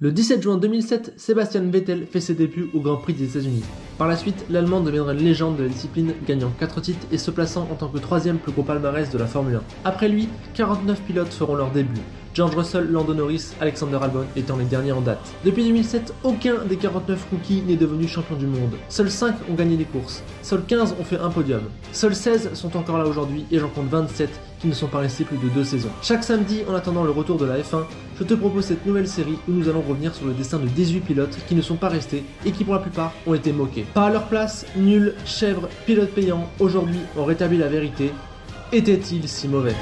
Le 17 juin 2007, Sebastian Vettel fait ses débuts au Grand Prix des États-Unis. Par la suite, l'Allemand deviendra une légende de la discipline, gagnant 4 titres et se plaçant en tant que 3e plus gros palmarès de la Formule 1. Après lui, 49 pilotes feront leur début. George Russell, Lando Norris, Alexander Albon étant les derniers en date. Depuis 2007, aucun des 49 rookies n'est devenu champion du monde. Seuls 5 ont gagné les courses. Seuls 15 ont fait un podium. Seuls 16 sont encore là aujourd'hui et j'en compte 27 qui ne sont pas restés plus de 2 saisons. Chaque samedi, en attendant le retour de la F1, je te propose cette nouvelle série où nous allons revenir sur le destin de 18 pilotes qui ne sont pas restés et qui pour la plupart ont été moqués. Pas à leur place, nuls, chèvres, pilotes payants, aujourd'hui on rétablit la vérité. Était-il si mauvais ?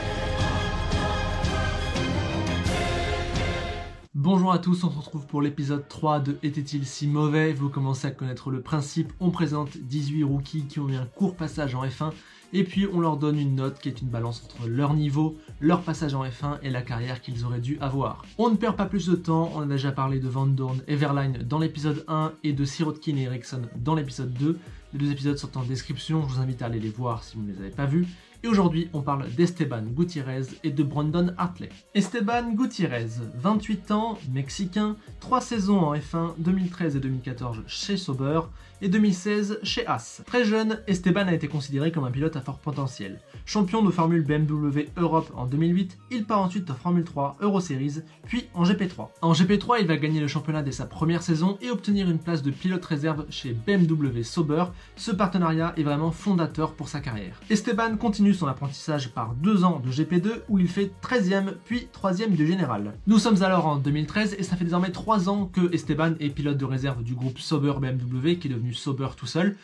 Bonjour à tous, on se retrouve pour l'épisode 3 de Était-il si mauvais ? Vous commencez à connaître le principe, on présente 18 rookies qui ont eu un court passage en F1 et puis on leur donne une note qui est une balance entre leur niveau, leur passage en F1 et la carrière qu'ils auraient dû avoir. On ne perd pas plus de temps, on a déjà parlé de Van Dorn et Verlaine dans l'épisode 1 et de Sirotkin et Ericsson dans l'épisode 2. Les deux épisodes sont en description, je vous invite à aller les voir si vous ne les avez pas vus. Et aujourd'hui, on parle d'Esteban Gutiérrez et de Brandon Hartley. Esteban Gutiérrez, 28 ans, mexicain, 3 saisons en F1, 2013 et 2014 chez Sauber et 2016 chez Haas. Très jeune, Esteban a été considéré comme un pilote à fort potentiel. Champion de Formule BMW Europe en 2008, il part ensuite en Formule 3 Euro Series, puis en GP3. En GP3, il va gagner le championnat dès sa première saison et obtenir une place de pilote réserve chez BMW Sauber. Ce partenariat est vraiment fondateur pour sa carrière. Esteban continue son apprentissage par 2 ans de GP2 où il fait 13e puis 3e du général. Nous sommes alors en 2013 et ça fait désormais 3 ans que Esteban est pilote de réserve du groupe Sauber BMW qui est devenu Sauber tout seul.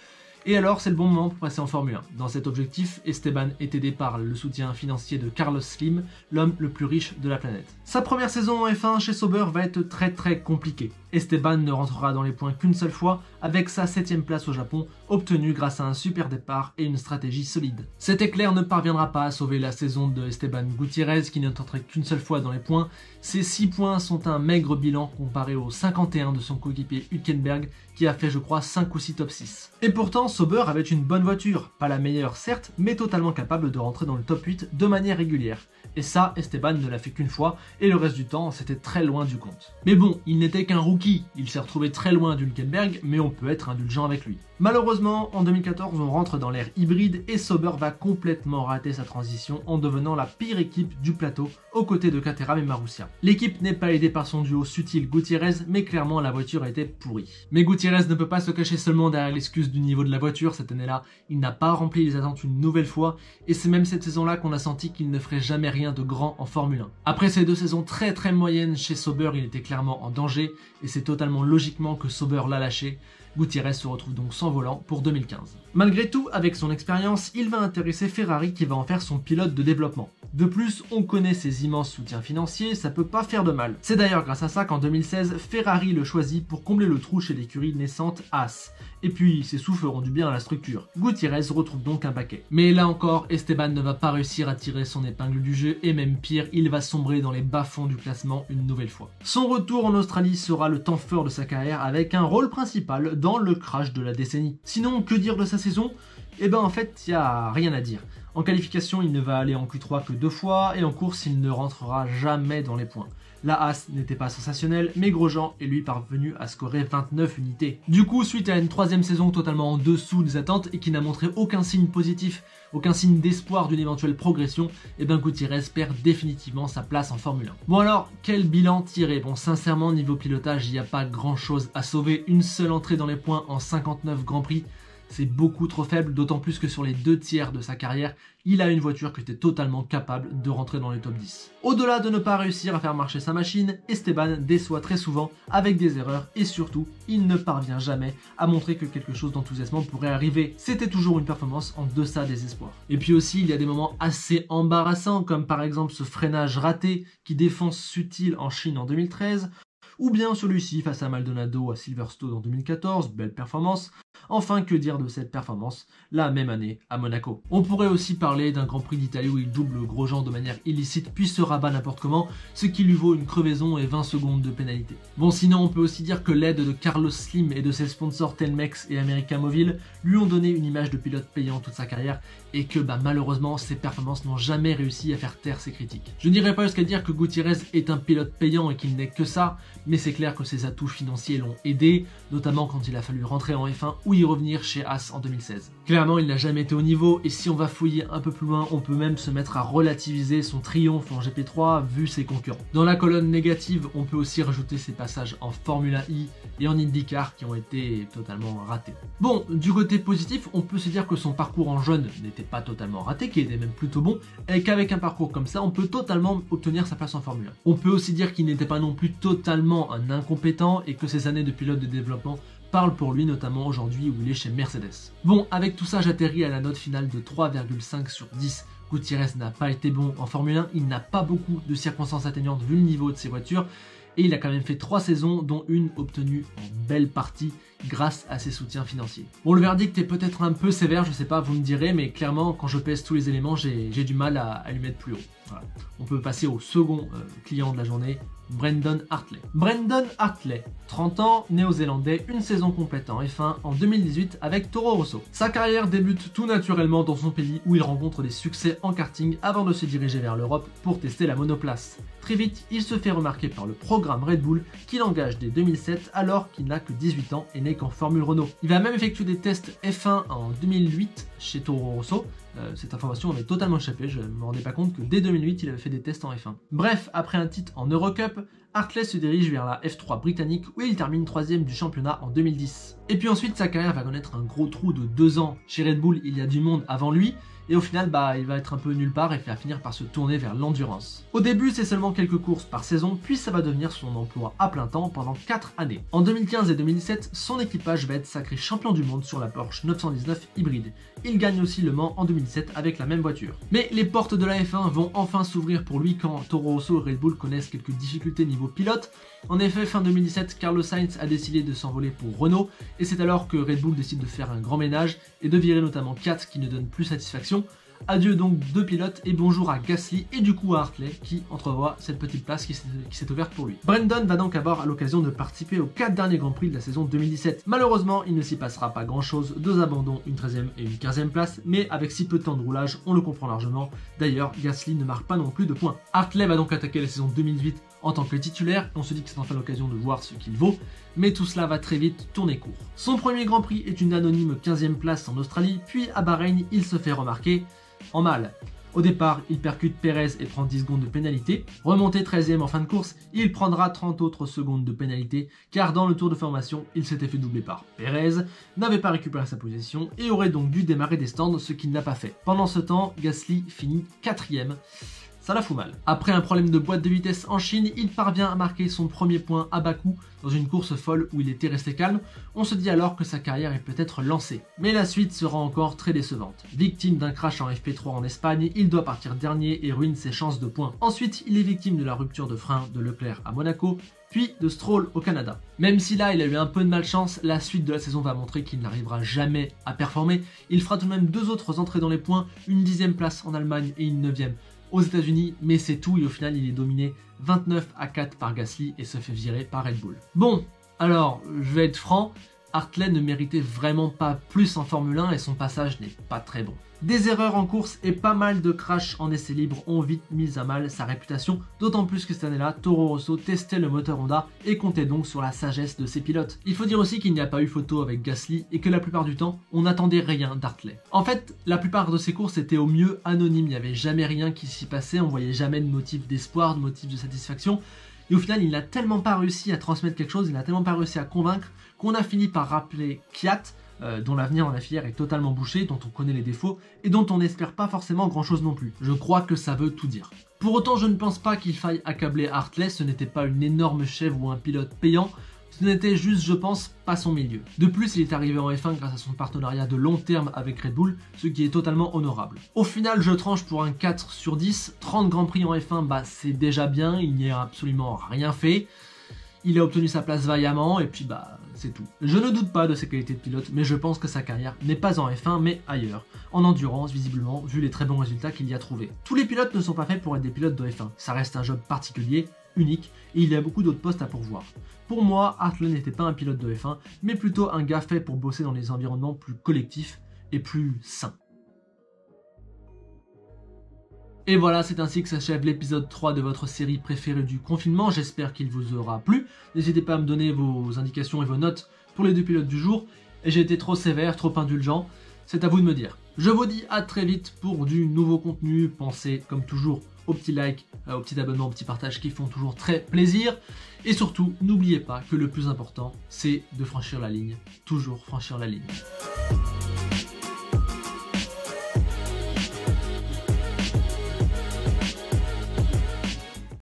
Et alors c'est le bon moment pour passer en Formule 1. Dans cet objectif, Esteban est aidé par le soutien financier de Carlos Slim, l'homme le plus riche de la planète. Sa première saison en F1 chez Sauber va être très compliquée. Esteban ne rentrera dans les points qu'une seule fois avec sa 7e place au Japon, obtenue grâce à un super départ et une stratégie solide. Cet éclair ne parviendra pas à sauver la saison de Esteban Gutiérrez qui ne tenterait qu'une seule fois dans les points. Ses 6 points sont un maigre bilan comparé aux 51 de son coéquipier Hülkenberg qui a fait je crois 5 ou 6 top 6. Et pourtant Sauber avait une bonne voiture, pas la meilleure certes, mais totalement capable de rentrer dans le top 8 de manière régulière. Et ça, Esteban ne l'a fait qu'une fois, et le reste du temps, c'était très loin du compte. Mais bon, il n'était qu'un rookie, il s'est retrouvé très loin d'Hülkenberg, mais on peut être indulgent avec lui. Malheureusement, en 2014, on rentre dans l'ère hybride et Sauber va complètement rater sa transition en devenant la pire équipe du plateau aux côtés de Caterham et Marussia. L'équipe n'est pas aidée par son duo Sutil-Gutiérrez, mais clairement la voiture était pourrie. Mais Gutiérrez ne peut pas se cacher seulement derrière l'excuse du niveau de la voiture. Cette année-là, il n'a pas rempli les attentes une nouvelle fois, et c'est même cette saison-là qu'on a senti qu'il ne ferait jamais rien de grand en Formule 1. Après ces 2 saisons très moyennes chez Sauber, il était clairement en danger, et c'est totalement logiquement que Sauber l'a lâché. Gutiérrez se retrouve donc sans volant pour 2015. Malgré tout, avec son expérience, il va intéresser Ferrari qui va en faire son pilote de développement. De plus, on connaît ses immenses soutiens financiers, ça peut pas faire de mal. C'est d'ailleurs grâce à ça qu'en 2016, Ferrari le choisit pour combler le trou chez l'écurie naissante Haas. Et puis, ses sous feront du bien à la structure. Gutiérrez retrouve donc un paquet. Mais là encore, Esteban ne va pas réussir à tirer son épingle du jeu et même pire, il va sombrer dans les bas-fonds du classement une nouvelle fois. Son retour en Australie sera le temps fort de sa carrière avec un rôle principal dans le crash de la décennie. Sinon, que dire de sa saison ? Eh ben en fait, il n'y a rien à dire. En qualification, il ne va aller en Q3 que 2 fois et en course, il ne rentrera jamais dans les points. La Haas n'était pas sensationnelle, mais Grosjean est lui parvenu à scorer 29 unités. Du coup, suite à une 3e saison totalement en dessous des attentes et qui n'a montré aucun signe positif, aucun signe d'espoir d'une éventuelle progression, et ben Gutiérrez perd définitivement sa place en Formule 1. Bon alors, quel bilan tirer ? Bon sincèrement, niveau pilotage, il n'y a pas grand chose à sauver. Une seule entrée dans les points en 59 Grands Prix, c'est beaucoup trop faible, d'autant plus que sur les 2 tiers de sa carrière, il a une voiture qui était totalement capable de rentrer dans les top 10. Au-delà de ne pas réussir à faire marcher sa machine, Esteban déçoit très souvent avec des erreurs et surtout, il ne parvient jamais à montrer que quelque chose d'enthousiasmant pourrait arriver. C'était toujours une performance en deçà des espoirs. Et puis aussi, il y a des moments assez embarrassants, comme par exemple ce freinage raté qui défonce Sutil en Chine en 2013, ou bien celui-ci face à Maldonado à Silverstone en 2014, belle performance. Enfin, que dire de cette performance la même année à Monaco. On pourrait aussi parler d'un Grand Prix d'Italie où il double Grosjean de manière illicite puis se rabat n'importe comment, ce qui lui vaut une crevaison et 20 secondes de pénalité. Bon, sinon on peut aussi dire que l'aide de Carlos Slim et de ses sponsors Telmex et América Móvil lui ont donné une image de pilote payant toute sa carrière et que malheureusement ses performances n'ont jamais réussi à faire taire ses critiques. Je n'irai pas jusqu'à dire que Gutiérrez est un pilote payant et qu'il n'est que ça, mais c'est clair que ses atouts financiers l'ont aidé, notamment quand il a fallu rentrer en F1 ou y revenir chez Haas en 2016. Clairement, il n'a jamais été au niveau, et si on va fouiller un peu plus loin, on peut même se mettre à relativiser son triomphe en GP3 vu ses concurrents. Dans la colonne négative, on peut aussi rajouter ses passages en Formula E et en IndyCar qui ont été totalement ratés. Bon, du côté positif, on peut se dire que son parcours en jeune n'était pas totalement raté, qu'il était même plutôt bon, et qu'avec un parcours comme ça, on peut totalement obtenir sa place en Formule 1. On peut aussi dire qu'il n'était pas non plus totalement un incompétent et que ses années de pilote de développement parlent pour lui, notamment aujourd'hui où il est chez Mercedes. Bon, avec tout ça, j'atterris à la note finale de 3,5 sur 10. Gutiérrez n'a pas été bon en Formule 1, il n'a pas beaucoup de circonstances atteignantes vu le niveau de ses voitures, et il a quand même fait 3 saisons, dont une obtenue en belle partie grâce à ses soutiens financiers. Bon, le verdict est peut-être un peu sévère, je sais pas, vous me direz, mais clairement, quand je pèse tous les éléments, j'ai du mal à lui mettre plus haut. Voilà. On peut passer au second client de la journée, Brendan Hartley. Brendan Hartley, 30 ans, néo-zélandais, une saison complète en F1 en 2018 avec Toro Rosso. Sa carrière débute tout naturellement dans son pays où il rencontre des succès en karting avant de se diriger vers l'Europe pour tester la monoplace. Très vite, il se fait remarquer par le programme Red Bull qu'il engage dès 2007 alors qu'il n'a que 18 ans et n'est qu'en Formule Renault. Il va même effectuer des tests F1 en 2008 chez Toro Rosso. Cette information m'avait totalement échappé, je ne me rendais pas compte que dès 2008 il avait fait des tests en F1. Bref, après un titre en Eurocup, Hartley se dirige vers la F3 britannique où il termine 3ème du championnat en 2010. Et puis ensuite sa carrière va connaître un gros trou de 2 ans. Chez Red Bull il y a du monde avant lui, et au final il va être un peu nulle part et va finir par se tourner vers l'endurance. Au début c'est seulement quelques courses par saison, puis ça va devenir son emploi à plein temps pendant 4 années. En 2015 et 2017, son équipage va être sacré champion du monde sur la Porsche 919 hybride. Il gagne aussi Le Mans en 2007 avec la même voiture. Mais les portes de la F1 vont enfin s'ouvrir pour lui quand Toro Rosso et Red Bull connaissent quelques difficultés niveau pilote. En effet, fin 2017, Carlos Sainz a décidé de s'envoler pour Renault, et c'est alors que Red Bull décide de faire un grand ménage et de virer notamment Kiat qui ne donne plus satisfaction. Adieu donc 2 pilotes et bonjour à Gasly et du coup à Hartley qui entrevoit cette petite place qui s'est ouverte pour lui. Brendan va donc avoir l'occasion de participer aux 4 derniers Grands Prix de la saison 2017. Malheureusement, il ne s'y passera pas grand chose, 2 abandons, une 13ème et une 15ème place, mais avec si peu de temps de roulage, on le comprend largement. D'ailleurs, Gasly ne marque pas non plus de points. Hartley va donc attaquer la saison 2018 en tant que titulaire, on se dit que c'est enfin l'occasion de voir ce qu'il vaut, mais tout cela va très vite tourner court. Son premier Grand Prix est une anonyme 15ème place en Australie, puis à Bahreïn, il se fait remarquer en mal. Au départ, il percute Perez et prend 10 secondes de pénalité. Remonté 13ème en fin de course, il prendra 30 autres secondes de pénalité, car dans le tour de formation, il s'était fait doubler par Perez, n'avait pas récupéré sa position et aurait donc dû démarrer des stands, ce qu'il n'a pas fait. Pendant ce temps, Gasly finit 4ème. Ça la fout mal. Après un problème de boîte de vitesse en Chine, il parvient à marquer son premier point à bas coût dans une course folle où il était resté calme. On se dit alors que sa carrière est peut-être lancée. Mais la suite sera encore très décevante. Victime d'un crash en FP3 en Espagne, il doit partir dernier et ruine ses chances de points. Ensuite, il est victime de la rupture de frein de Leclerc à Monaco, puis de Stroll au Canada. Même si là il a eu un peu de malchance, la suite de la saison va montrer qu'il n'arrivera jamais à performer. Il fera tout de même 2 autres entrées dans les points, une 10ème place en Allemagne et une 9ème aux États-Unis, mais c'est tout et au final il est dominé 29-4 par Gasly et se fait virer par Red Bull. Bon, alors je vais être franc, Hartley ne méritait vraiment pas plus en Formule 1 et son passage n'est pas très bon. Des erreurs en course et pas mal de crashs en essai libre ont vite mis à mal sa réputation, d'autant plus que cette année-là, Toro Rosso testait le moteur Honda et comptait donc sur la sagesse de ses pilotes. Il faut dire aussi qu'il n'y a pas eu photo avec Gasly et que la plupart du temps, on n'attendait rien d'Hartley. En fait, la plupart de ses courses étaient au mieux anonymes, il n'y avait jamais rien qui s'y passait, on voyait jamais de motif d'espoir, de motif de satisfaction. Et au final, il n'a tellement pas réussi à transmettre quelque chose, il n'a tellement pas réussi à convaincre qu'on a fini par rappeler Kiat, dont l'avenir dans la filière est totalement bouché, dont on connaît les défauts et dont on n'espère pas forcément grand chose non plus. Je crois que ça veut tout dire. Pour autant, je ne pense pas qu'il faille accabler Hartley, ce n'était pas une énorme chèvre ou un pilote payant, ce n'était juste, je pense, pas son milieu. De plus, il est arrivé en F1 grâce à son partenariat de long terme avec Red Bull, ce qui est totalement honorable. Au final, je tranche pour un 4 sur 10, 30 Grands Prix en F1, c'est déjà bien, il n'y a absolument rien fait. Il a obtenu sa place vaillamment et puis c'est tout. Je ne doute pas de ses qualités de pilote, mais je pense que sa carrière n'est pas en F1 mais ailleurs, en endurance visiblement, vu les très bons résultats qu'il y a trouvés. Tous les pilotes ne sont pas faits pour être des pilotes de F1, ça reste un job particulier, unique, et il y a beaucoup d'autres postes à pourvoir. Pour moi, Hartley n'était pas un pilote de F1, mais plutôt un gars fait pour bosser dans des environnements plus collectifs et plus sains. Et voilà, c'est ainsi que s'achève l'épisode 3 de votre série préférée du confinement. J'espère qu'il vous aura plu. N'hésitez pas à me donner vos indications et vos notes pour les 2 pilotes du jour. Et j'ai été trop sévère, trop indulgent. C'est à vous de me dire. Je vous dis à très vite pour du nouveau contenu. Pensez comme toujours aux petits likes, aux petits abonnements, aux petits partages qui font toujours très plaisir. Et surtout, n'oubliez pas que le plus important, c'est de franchir la ligne. Toujours franchir la ligne.